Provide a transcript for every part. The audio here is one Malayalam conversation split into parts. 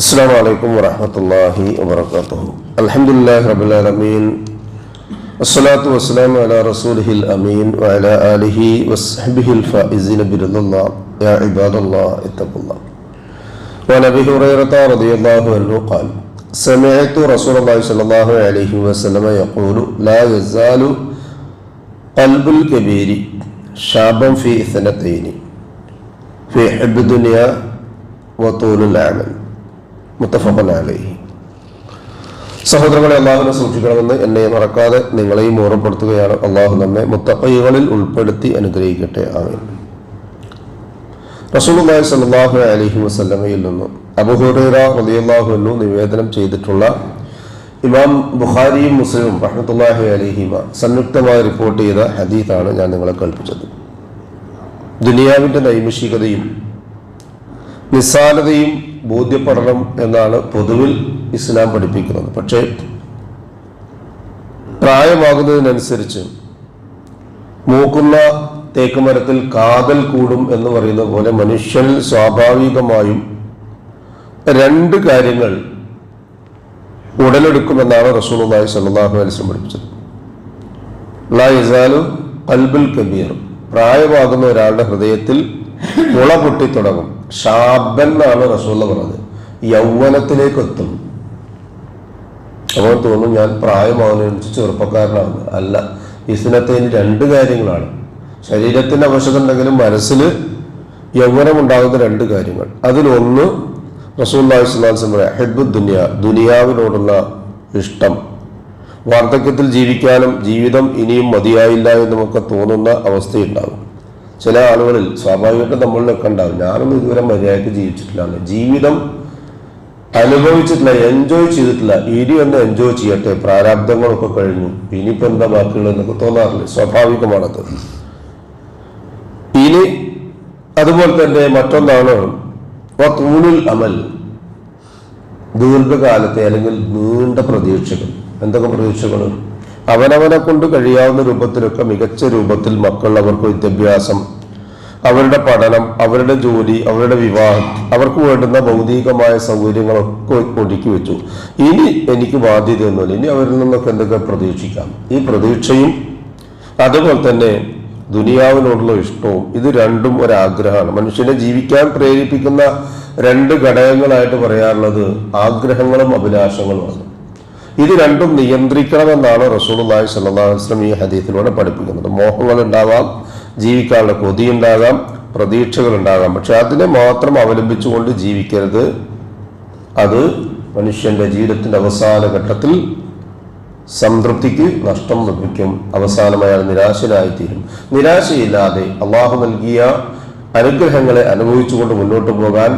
അസ്സലാമു അലൈക്കും വറഹ്മത്തുള്ളാഹി വബറകാതുഹു. അൽഹംദുലില്ലാഹി റബ്ബിൽ ആലമീൻ. വസ്സലാത്തു വസ്സലാമു അലാ റസൂലിഹിൽ അമീൻ വഅലാ ആലിഹി വസ്ഹബിഹിൽ ഫായിസീന ബിറളില്ലാഹ്. യാ ഇബാദല്ലാഹ് ഇത്തഖുല്ലാഹ്. വഅൻ അബീ ഹുറൈറത റളിയല്ലാഹു അൻഹു ഖാല സമിഅതു റസൂലല്ലാഹി സ്വല്ലല്ലാഹു അലൈഹി വസല്ലമ യഖൂലു ലാ യസാലു ഖൽബുൽ കബീരി ശാബൻ ഫീ ഇത്നതൈനി ഫീ ഹബ്ബി ദുനിയ വതൂലുൽ അമൽ. മുത്തഫഖുൻ അലൈഹി. സഹോദരങ്ങളെ, അള്ളാഹുവിനെ സൂക്ഷിക്കണമെന്ന് എന്നെ മറക്കാതെ നിങ്ങളെയും ഓർമ്മപ്പെടുത്തുകയാണ്. അള്ളാഹു നമ്മെ മുത്തഖീകളിൽ ഉൾപ്പെടുത്തി അനുഗ്രഹിക്കട്ടെ. ആമീൻ. റസൂലുള്ളാഹി സ്വല്ലല്ലാഹു അലൈഹി വസല്ലമയിൽ നിന്ന് അബൂ ഹുറൈറ റളിയല്ലാഹു അൻഹു നിവേദനം ചെയ്തിട്ടുള്ള ഇമാം ബുഖാരിയും മുസ്ലിമും റഹ്മത്തുള്ളാഹി അലൈഹിമ സംയുക്തമായി റിപ്പോർട്ട് ചെയ്ത ഹദീസാണ് ഞാൻ നിങ്ങളെ കേൾപ്പിച്ചത്. ദുനിയാവിൻ്റെ നൈമിഷികതയും നിസ്സാരതയും ബോധ്യപ്പെടണം എന്നാണ് പൊതുവിൽ ഇസ്ലാം പഠിപ്പിക്കുന്നത്. പക്ഷേ പ്രായമാകുന്നതിനനുസരിച്ച് മൂക്കുന്ന തേക്കുമരത്തിൽ കാതൽ കൂടും എന്ന് പറയുന്ന പോലെ മനുഷ്യനിൽ സ്വാഭാവികമായും രണ്ട് കാര്യങ്ങൾ ഉടലെടുക്കുമെന്നാണ് റസൂലുള്ളാഹി സ്വല്ലല്ലാഹു അലൈഹി വസല്ലം പഠിപ്പിച്ചത്. ലാ യസാലു ഖൽബുൽ കബീർ, പ്രായമാകുന്ന ഒരാളുടെ ഹൃദയത്തിൽ മുള പൊട്ടിത്തുടങ്ങും. ഷാബൻ എന്നാണ് റസൂലുള്ള പറഞ്ഞത്, യൗവനത്തിലേക്ക് എത്തും. അപ്പോൾ തോന്നും ഞാൻ പ്രായമാകുന്നതിനനുസരിച്ച് ചെറുപ്പക്കാരനാകുന്നത്. അല്ല, ഇസ്നത്തൈനി രണ്ട് കാര്യങ്ങളാണ്. ശരീരത്തിന് അവശത ഉണ്ടെങ്കിലും മനസ്സിൽ യൗവനം ഉണ്ടാകുന്ന രണ്ട് കാര്യങ്ങൾ. അതിലൊന്ന് റസൂലുള്ളാഹി സ്വല്ലല്ലാഹു അലൈഹി വസല്ലം പറയാം, ഹബ്ബു ദുനിയ, ദുനിയാവിനോടുള്ള ഇഷ്ടം. വാർദ്ധക്യത്തിൽ ജീവിക്കാനും ജീവിതം ഇനിയും മതിയായില്ല എന്നുമൊക്കെ തോന്നുന്ന അവസ്ഥയുണ്ടാകും. ചില ആളുകളിൽ സ്വാഭാവികമായിട്ട് നമ്മളിലൊക്കെ ഉണ്ടാകും. ഞാനൊന്നും ഇതുവരെ മര്യാദയ്ക്ക് ജീവിച്ചിട്ടില്ല, ജീവിതം അനുഭവിച്ചിട്ടില്ല, എൻജോയ് ചെയ്തിട്ടില്ല, ഇനി ഒന്ന് എൻജോയ് ചെയ്യട്ടെ, പ്രാരാബ്ദങ്ങളൊക്കെ കഴിഞ്ഞു, ഇനിയിപ്പോൾ എന്താ ബാക്കിയുള്ളതെന്നൊക്കെ തോന്നാറില്ല. സ്വാഭാവികമാണത്. ഇനി അതുപോലെ തന്നെ മറ്റൊന്നാണ് വതൂലുൽ അമൽ, ദീർഘകാലത്തെ അല്ലെങ്കിൽ നീണ്ട പ്രതീക്ഷകൾ. എന്തൊക്കെ പ്രതീക്ഷകൾ? അവനവനെ കൊണ്ട് കഴിയാവുന്ന രൂപത്തിലൊക്കെ മികച്ച രൂപത്തിൽ മക്കൾ, അവർക്ക് വിദ്യാഭ്യാസം, അവരുടെ പഠനം, അവരുടെ ജോലി, അവരുടെ വിവാഹം, അവർക്ക് വേണ്ടുന്ന ഭൗതികമായ സൗകര്യങ്ങളൊക്കെ ഒടുക്കി വെച്ചു. ഇനി എനിക്ക് ബാധ്യതയൊന്നുമില്ല, ഇനി അവരിൽ നിന്നൊക്കെ എന്തൊക്കെ പ്രതീക്ഷിക്കാം. ഈ പ്രതീക്ഷയും അതുപോലെ തന്നെ ദുനിയാവിനോടുള്ള ഇഷ്ടവും, ഇത് രണ്ടും ഒരാഗ്രഹമാണ്. മനുഷ്യനെ ജീവിക്കാൻ പ്രേരിപ്പിക്കുന്ന രണ്ട് ഘടകങ്ങളായിട്ട് പറയാറുള്ളത് ആഗ്രഹങ്ങളും അഭിലാഷങ്ങളുമാണ്. ഇത് രണ്ടും നിയന്ത്രിക്കണമെന്നാണ് റസൂലുള്ളാഹി സ്വല്ലല്ലാഹു അലൈഹി വസല്ലം ഈ ഹദീസിലൂടെ പഠിപ്പിക്കുന്നത്. മോഹങ്ങൾ ഉണ്ടാവാം, ജീവിക്കാനുള്ള കൊതി ഉണ്ടാകാം, പ്രതീക്ഷകൾ ഉണ്ടാകാം. പക്ഷെ അതിനെ മാത്രം അവലംബിച്ചുകൊണ്ട് ജീവിക്കരുത്. അത് മനുഷ്യന്റെ ജീവിതത്തിന്റെ അവസാന ഘട്ടത്തിൽ സംതൃപ്തിക്ക് നഷ്ടം ലഭിക്കും. അവസാനമായ നിരാശനായിത്തീരും. നിരാശയില്ലാതെ അള്ളാഹു നൽകിയ അനുഗ്രഹങ്ങളെ അനുഭവിച്ചുകൊണ്ട് മുന്നോട്ട് പോകാൻ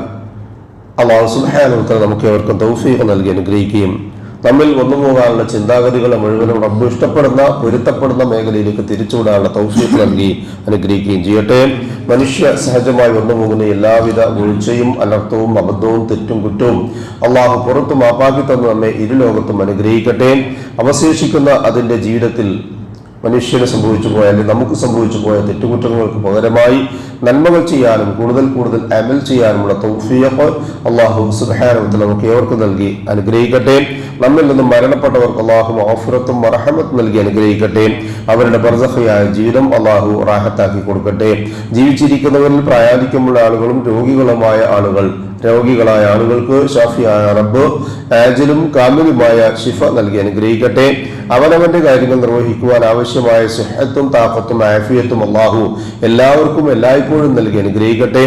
അള്ളാഹു സുബ്ഹാനഹു വ തആല നമുക്ക് ഏവർക്കും തൗഫീഖ് നൽകി അനുഗ്രഹിക്കുകയും നമ്മിൽ വന്നുപോകാനുള്ള ചിന്താഗതികളെ മുഴുവനും റബ്ബ് ഇഷ്ടപ്പെടുന്ന പൊരുത്തപ്പെടുന്ന മേഖലയിലേക്ക് തിരിച്ചുവിടാനുള്ള തൗഫീഖ് നൽകി അനുഗ്രഹിക്കുകയും ചെയ്യട്ടെ. മനുഷ്യ സഹജമായി വന്നുപോകുന്ന എല്ലാവിധ വീഴ്ചയും അനർത്ഥവും അബദ്ധവും തെറ്റും കുറ്റവും അള്ളാഹു പുറത്തു മാപ്പാക്കി തന്നു നമ്മെ ഇരുലോകത്തും അനുഗ്രഹിക്കട്ടെ. അവശേഷിക്കുന്ന അതിൻ്റെ ജീവിതത്തിൽ മനുഷ്യന് സംഭവിച്ചു പോയ അല്ലെങ്കിൽ നമുക്ക് സംഭവിച്ചു പോയ തെറ്റുകുറ്റങ്ങൾക്ക് പകരമായി നന്മകൾ ചെയ്യാനും കൂടുതൽ കൂടുതൽ അമൽ ചെയ്യാനുമുള്ള തൗഫീഖ് അല്ലാഹു സുബ്ഹാനഹു വ തആല നമുക്ക് ഏവർക്കും നൽകി അനുഗ്രഹിക്കട്ടെ. നമ്മിൽ നിന്നും മരണപ്പെട്ടവർക്ക് അല്ലാഹു മഗ്ഫിറത്തും മർഹമത്തും നൽകി അനുഗ്രഹിക്കട്ടെ. അവരുടെ ബർസഖിയായ ജീവിതം അല്ലാഹു റാഹത്താക്കി കൊടുക്കട്ടെ. ജീവിച്ചിരിക്കുന്നവരിൽ പ്രായാധിക്യമുള്ള ആളുകളും രോഗികളായ ആളുകൾക്ക് ഷാഫിയായ റബ്ബ് ആജിലും കാമിലുമായ ശിഫ നൽകി അനുഗ്രഹിക്കട്ടെ. അവനവന്റെ കാര്യങ്ങൾ നിർവഹിക്കുവാൻ ആവശ്യമായ സിഹത്തും താഖത്തും ആഫിയത്തും അല്ലാഹു എല്ലാവർക്കും എല്ലായ്പ്പോഴും നൽകി അനുഗ്രഹിക്കട്ടെ.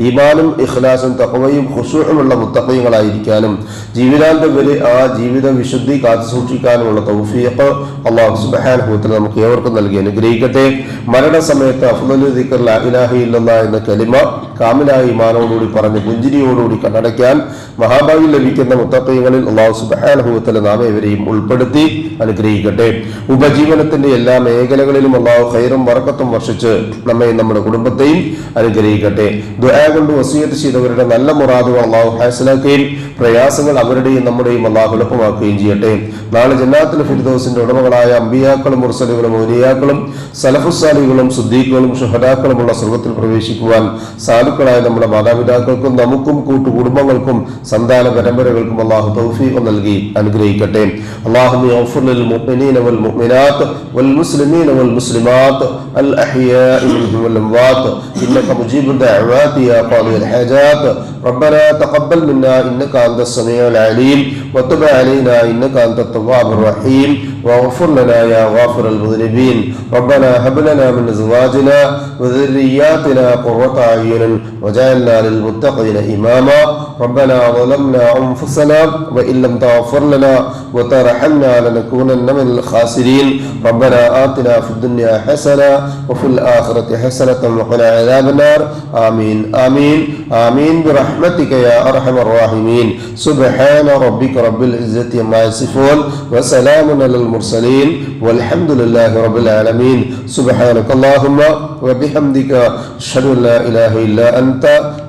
ഈമാനും ഇഖ്ലാസും തഖ്വയും ഖുശൂഉമുള്ള മുത്തഖീങ്ങളായിരിക്കാനും ജീവിതാന്തം വരെ ആ ജീവിത വിശുദ്ധി കാത്തു സൂക്ഷിക്കാനുമുള്ള തൗഫീഖ് അല്ലാഹു സുബ്ഹാനഹു വ തആല നമുക്ക് ഏവർക്കും നൽകി അനുഗ്രഹിക്കട്ടെ. മരണസമയത്ത് അഫ്ളലു ദിക്ർ ലാ ഇലാഹ ഇല്ലല്ലാഹ് എന്ന കലിമ കാമിലായ ഈമാനോടുകൂടി പറഞ്ഞ് പുഞ്ചിരിയോടുകൂടി കണ്ണടയ്ക്കാൻ മഹാഭാഗ്യം ലഭിക്കുന്ന മുത്തഖീങ്ങളിൽ അല്ലാഹു സുബ്ഹാനഹു വ തആല നാം ഏവരെയും ഉൾപ്പെടുത്തി അനുഗ്രഹിക്കട്ടെ. ഉപജീവനത്തിന്റെ എല്ലാ മേഖലകളിലും അല്ലാഹു ഖൈറും ബറക്കത്തും വർഷിച്ച് നമ്മെയും നമ്മുടെ കുടുംബത്തെയും അനുഗ്രഹിക്കട്ടെ. ദുആ കൊണ്ട് വസിയത്ത് ചെയ്തവരുടെ നല്ല മുറാദുകൾ അള്ളാഹു ഹാസിലാക്കുകയും പ്രയാസങ്ങൾ അവരുടെയും നമ്മുടെയും അള്ളാഹു എളുപ്പമാക്കുകയും ചെയ്യട്ടെ. നാളെ ജന്നാത്തുൽ ഫിർദൗസിന്റെ ഉടമകളായ അമ്പിയാക്കളും മുർസലുകളും ഔലിയാക്കളും സലഫുസാലികളും സുദ്ദീഖുകളും ശുഹദാക്കളുമുള്ള സ്വർഗ്ഗത്തിൽ പ്രവേശിക്കുവാൻ സാധുക്കളായ നമ്മുടെ മാതാപിതാക്കൾക്കും നമുക്കും കൂട്ടുകുടുംബങ്ങൾക്കും സന്താന പരമ്പരകൾക്കും അള്ളാഹു തൗഫീഖ് നൽകി അനുഗ്രഹിക്കട്ടെ. അല്ലാഹുമ്മ ഗ്ഫിർ ലിൽ മുഅ്മിനീന വൽ മുഅ്മിനാത്ത് വൽ മുസ്ലിമീന വൽ മുസ്ലിമാത്ത് അൽ അഹ്യാഇ മിൻഹും വൽ അംവാത്ത് ഇന്നക മുജീബു ദഅവാതി യാ ഖാദിൽ ഹാജാത്ത്. ربنا تقبل منا إنك أنت السميع العليم وتب علينا إنك أنت التواب الرحيم واغفر لنا يا غافر المذنبين. ربنا هب لنا من أزواجنا وذرياتنا قرة أعين وجعلنا للمتقين إماما. ربنا ظلمنا أنفسنا وإن لم تغفر لنا وترحمنا لنكونن من الخاسرين. ربنا آتنا في الدنيا حسنة وفي الآخرة حسنة وقنا عذاب النار. آمين آمين آمين برحمتك يا أرحم الراحمين. سبحان ربك رب العزة عما يصفون وسلام على المرسلين والحمد لله رب العالمين. سبحانك اللهم وبحمدك أشهد أن لا إله إلا أنت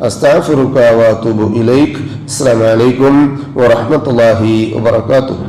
أستغفرك وأتوب إليك. السلام عليكم ورحمة الله وبركاته.